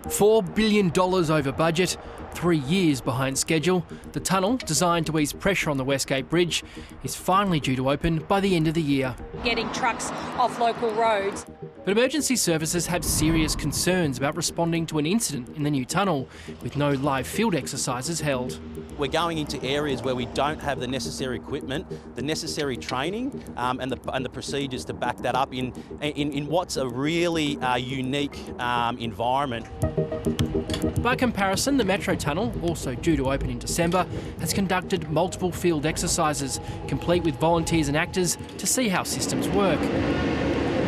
$4 billion over budget, 3 years behind schedule, the tunnel, designed to ease pressure on the Westgate Bridge, is finally due to open by the end of the year. Getting trucks off local roads. But emergency services have serious concerns about responding to an incident in the new tunnel, with no live field exercises held. We're going into areas where we don't have the necessary equipment, the necessary training and the procedures to back that up in what's a really unique environment. By comparison, the Metro Tunnel, also due to open in December, has conducted multiple field exercises, complete with volunteers and actors, to see how systems work.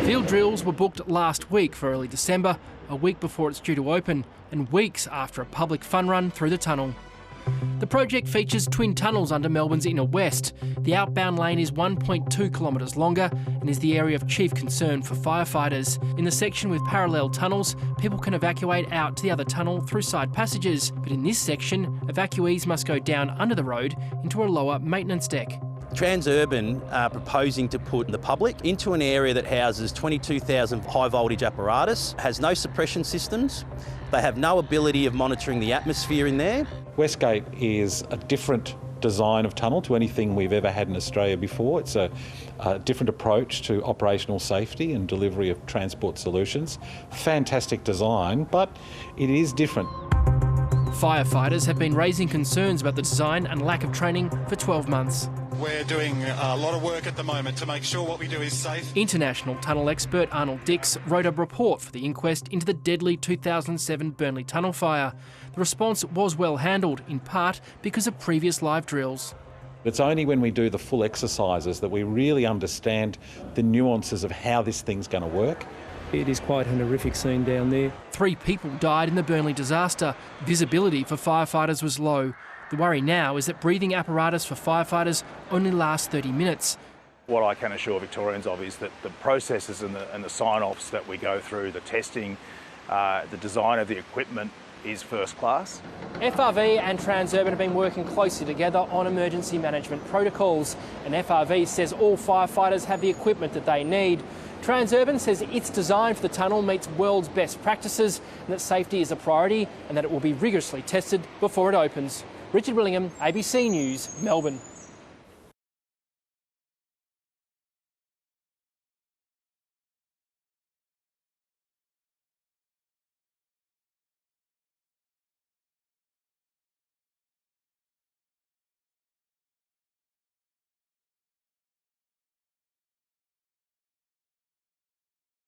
Field drills were booked last week for early December, a week before it's due to open, and weeks after a public fun run through the tunnel. The project features twin tunnels under Melbourne's inner west. The outbound lane is 1.2 kilometres longer and is the area of chief concern for firefighters. In the section with parallel tunnels, people can evacuate out to the other tunnel through side passages, but in this section, evacuees must go down under the road into a lower maintenance deck. Transurban are proposing to put the public into an area that houses 22,000 high voltage apparatus, has no suppression systems, they have no ability of monitoring the atmosphere in there. Westgate is a different design of tunnel to anything we've ever had in Australia before. It's a different approach to operational safety and delivery of transport solutions. Fantastic design, but it is different. Firefighters have been raising concerns about the design and lack of training for 12 months. We're doing a lot of work at the moment to make sure what we do is safe. International tunnel expert Arnold Dix wrote a report for the inquest into the deadly 2007 Burnley tunnel fire. The response was well handled, in part because of previous live drills. It's only when we do the full exercises that we really understand the nuances of how this thing's going to work. It is quite an horrific scene down there. 3 people died in the Burnley disaster. Visibility for firefighters was low. The worry now is that breathing apparatus for firefighters only lasts 30 minutes. What I can assure Victorians of is that the processes and the sign-offs that we go through, the testing, the design of the equipment is first class. FRV and Transurban have been working closely together on emergency management protocols, and FRV says all firefighters have the equipment that they need. Transurban says its design for the tunnel meets world's best practices and that safety is a priority and that it will be rigorously tested before it opens. Richard Willingham, ABC News, Melbourne.